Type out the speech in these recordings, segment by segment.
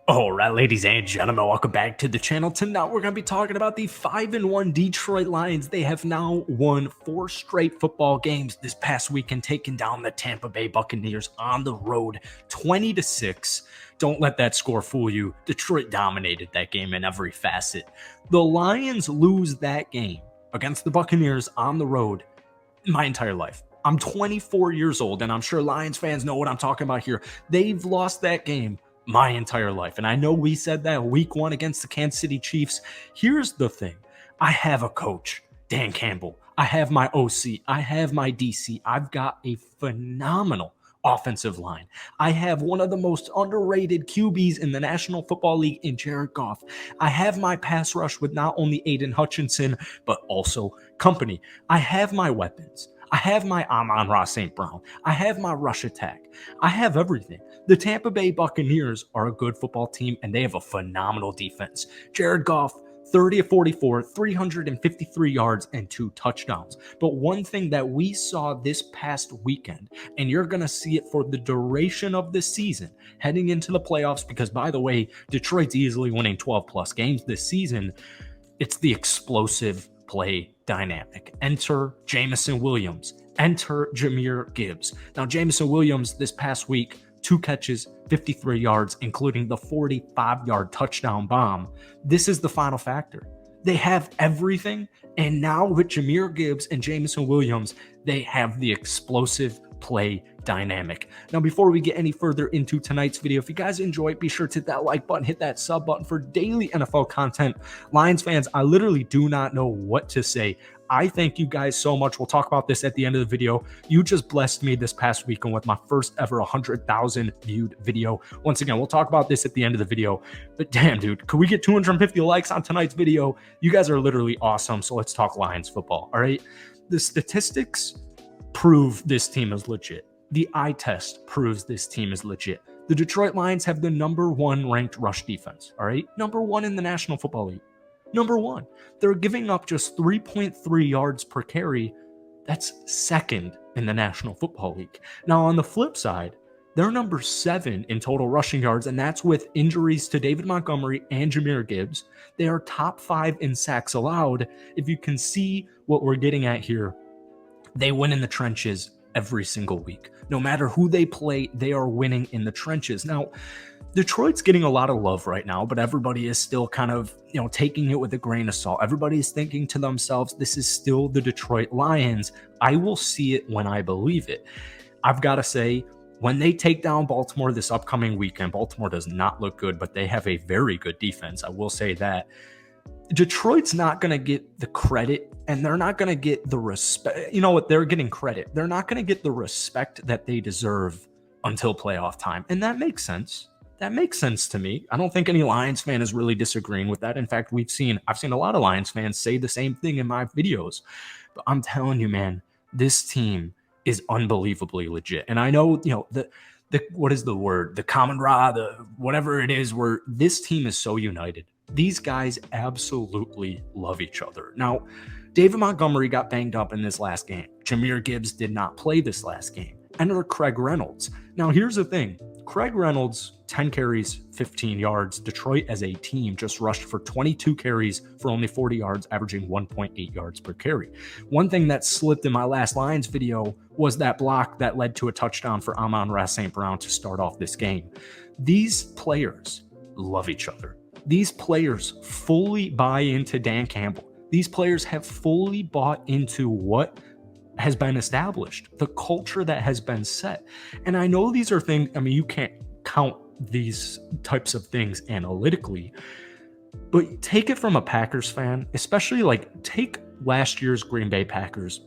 All right, ladies and gentlemen, welcome back to the channel. Tonight, we're going to be talking about the 5-1 Detroit Lions. They have now won 4 straight football games this past weekend, taking down the Tampa Bay Buccaneers on the road 20-6. Don't let that score fool you. Detroit dominated that game in every facet. The Lions lose that game against the Buccaneers on the road my entire life. I'm 24 years old, and I'm sure Lions fans know what I'm talking about here. They've lost that game my entire life. And I know we said that week 1 against the Kansas City Chiefs. Here's the thing. I have a coach, Dan Campbell. I have my OC. I have my DC. I've got a phenomenal offensive line. I have one of the most underrated QBs in the National Football League in Jared Goff. I have my pass rush with not only Aiden Hutchinson, but also company. I have my weapons. I have my Amon-Ra St. Brown. I have my rush attack. I have everything. The Tampa Bay Buccaneers are a good football team, and they have a phenomenal defense. Jared Goff, 30 of 44, 353 yards, and 2 touchdowns. But one thing that we saw this past weekend, and you're going to see it for the duration of the season, heading into the playoffs, because, by the way, Detroit's easily winning 12-plus games this season, it's the explosive play dynamic. Enter Jameson Williams. Enter Jahmyr Gibbs. Now, Jameson Williams this past week, 2 catches, 53 yards, including the 45-yard touchdown bomb. This is the final factor. They have everything, and now with Jahmyr Gibbs and Jameson Williams, they have the explosive play dynamic. Now, before we get any further into tonight's video, if you guys enjoy it, be sure to hit that like button, hit that sub button for daily NFL content. Lions fans, I literally do not know what to say. I thank you guys so much. We'll talk about this at the end of the video. You just blessed me this past weekend with my first ever 100,000 viewed video. Once again, we'll talk about this at the end of the video. But damn, dude, could we get 250 likes on tonight's video? You guys are literally awesome. So let's talk Lions football. All right. The statistics prove this team is legit. The eye test proves this team is legit. The Detroit Lions have the #1 ranked rush defense. All right. #1 in the National Football League. #1. They're giving up just 3.3 yards per carry. That's second in the National Football League. Now, on the flip side, they're #7 in total rushing yards, and that's with injuries to David Montgomery and Jahmyr Gibbs. They are top 5 in sacks allowed. If you can see what we're getting at here, they win in the trenches every single week. No matter who they play, they are winning in the trenches. Now, Detroit's getting a lot of love right now, but everybody is still kind of, taking it with a grain of salt. Everybody is thinking to themselves, this is still the Detroit Lions. I will see it when I believe it. I've got to say, when they take down Baltimore this upcoming weekend, Baltimore does not look good, but they have a very good defense. I will say that. Detroit's not going to get the credit, and they're not going to get the respect. You know what? They're getting credit. They're not going to get the respect that they deserve until playoff time. And that makes sense. That makes sense to me. I don't think any Lions fan is really disagreeing with that. In fact, I've seen a lot of Lions fans say the same thing in my videos. But I'm telling you, man, this team is unbelievably legit. And I know, the what is the word? The common raw, the whatever it is, where this team is so united. These guys absolutely love each other. Now, David Montgomery got banged up in this last game. Jahmyr Gibbs did not play this last game. Enter Craig Reynolds. Now, here's the thing. Craig Reynolds, 10 carries, 15 yards. Detroit as a team just rushed for 22 carries for only 40 yards, averaging 1.8 yards per carry. One thing that slipped in my last Lions video was that block that led to a touchdown for Amon-Ra St. Brown to start off this game. These players love each other. These players fully buy into Dan Campbell. These players have fully bought into what has been established, the culture that has been set. And I know these are things, you can't count these types of things analytically, but take it from a Packers fan, especially take last year's Green Bay Packers.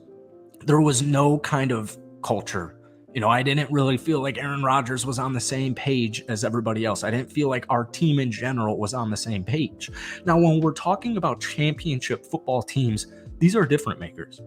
There was no kind of culture. I didn't really feel like Aaron Rodgers was on the same page as everybody else. I didn't feel like our team in general was on the same page. Now, when we're talking about championship football teams, these are difference makers.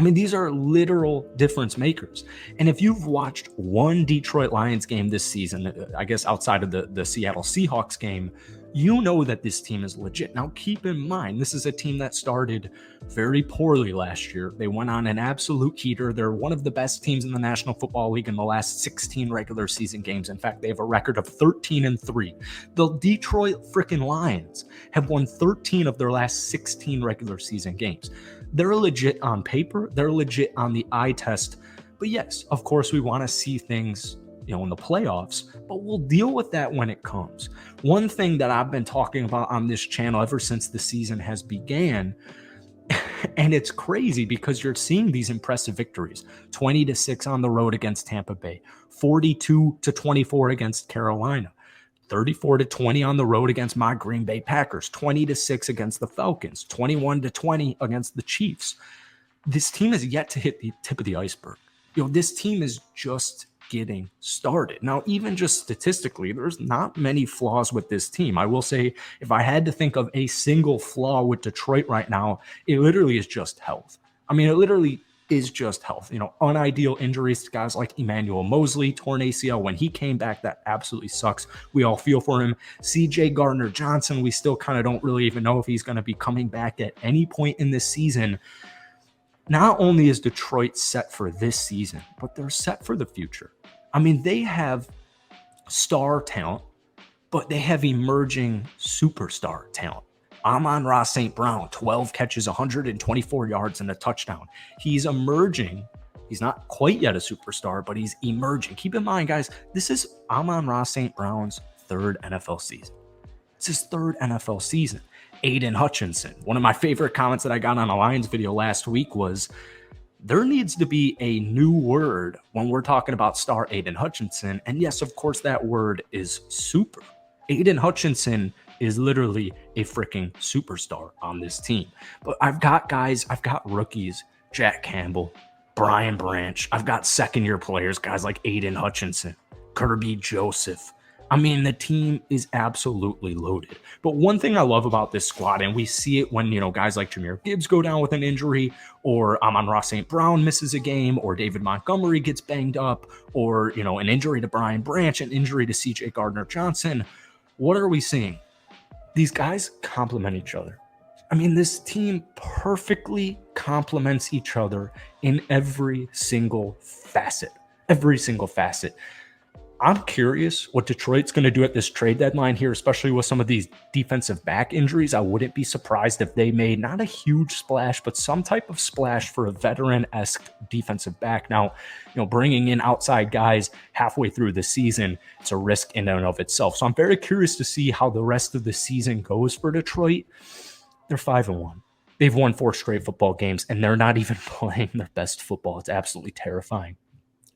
These are literal difference makers. And if you've watched one Detroit Lions game this season, I guess outside of the Seattle Seahawks game, you know that this team is legit. Now, keep in mind, this is a team that started very poorly last year. They went on an absolute heater. They're one of the best teams in the National Football League in the last 16 regular season games. In fact, they have a record of 13-3. The Detroit freaking Lions have won 13 of their last 16 regular season games. They're legit on paper. They're legit on the eye test. But yes, of course, we want to see things in the playoffs, but we'll deal with that when it comes. One thing that I've been talking about on this channel ever since the season has began, and it's crazy because you're seeing these impressive victories: 20-6 on the road against Tampa Bay, 42-24 against Carolina, 34-20 on the road against my Green Bay Packers, 20-6 against the Falcons, 21-20 against the Chiefs. This team has yet to hit the tip of the iceberg. This team is just getting started. Now, even just statistically, there's not many flaws with this team. I will say, if I had to think of a single flaw with Detroit right now, it literally is just health. I mean, it literally is just health. Unideal injuries to guys like Emmanuel Mosley, torn ACL. When he came back, that absolutely sucks. We all feel for him. CJ Gardner-Johnson, we still kind of don't really even know if he's going to be coming back at any point in this season. Not only is Detroit set for this season, but they're set for the future. I mean, they have star talent, but they have emerging superstar talent. Amon-Ra St. Brown, 12 catches, 124 yards, and a touchdown. He's emerging. He's not quite yet a superstar, but he's emerging. Keep in mind, guys, this is Amon-Ra St. Brown's third NFL season. It's his third NFL season. Aiden Hutchinson. One of my favorite comments that I got on a Lions video last week was, there needs to be a new word when we're talking about star Aiden Hutchinson. And yes, of course, that word is super. Aiden Hutchinson is literally a freaking superstar on this team. But I've got rookies, Jack Campbell, Brian Branch. I've got second-year players, guys like Aiden Hutchinson, Kirby Joseph. I mean, the team is absolutely loaded. But one thing I love about this squad, and we see it when, guys like Jahmyr Gibbs go down with an injury, or Amon-Ra St. Brown misses a game, or David Montgomery gets banged up, or, an injury to Brian Branch, an injury to CJ Gardner-Johnson. What are we seeing? These guys complement each other. I mean, this team perfectly complements each other in every single facet. Every single facet. I'm curious what Detroit's going to do at this trade deadline here, especially with some of these defensive back injuries. I wouldn't be surprised if they made not a huge splash, but some type of splash for a veteran-esque defensive back. Now, bringing in outside guys halfway through the season, it's a risk in and of itself. So I'm very curious to see how the rest of the season goes for Detroit. They're 5-1. They've won 4 straight football games, and they're not even playing their best football. It's absolutely terrifying.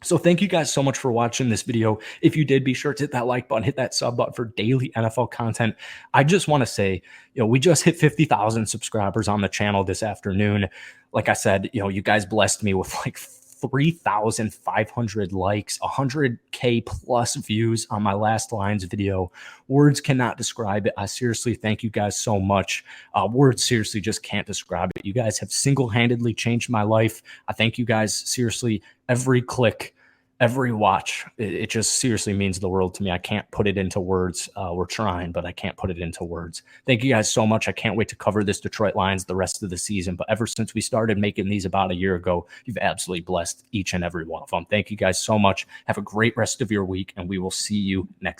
So thank you guys so much for watching this video. If you did, be sure to hit that like button, hit that sub button for daily NFL content. I just want to say, we just hit 50,000 subscribers on the channel this afternoon. Like I said, you guys blessed me with like 3,500 likes, 100K plus views on my last Lions video. Words cannot describe it. I seriously thank you guys so much. Words seriously just can't describe it. You guys have single-handedly changed my life. I thank you guys seriously. Every click, every watch, it just seriously means the world to me. I can't put it into words. We're trying, but I can't put it into words. Thank you guys so much. I can't wait to cover this Detroit Lions the rest of the season. But ever since we started making these about a year ago, you've absolutely blessed each and every one of them. Thank you guys so much. Have a great rest of your week, and we will see you next time.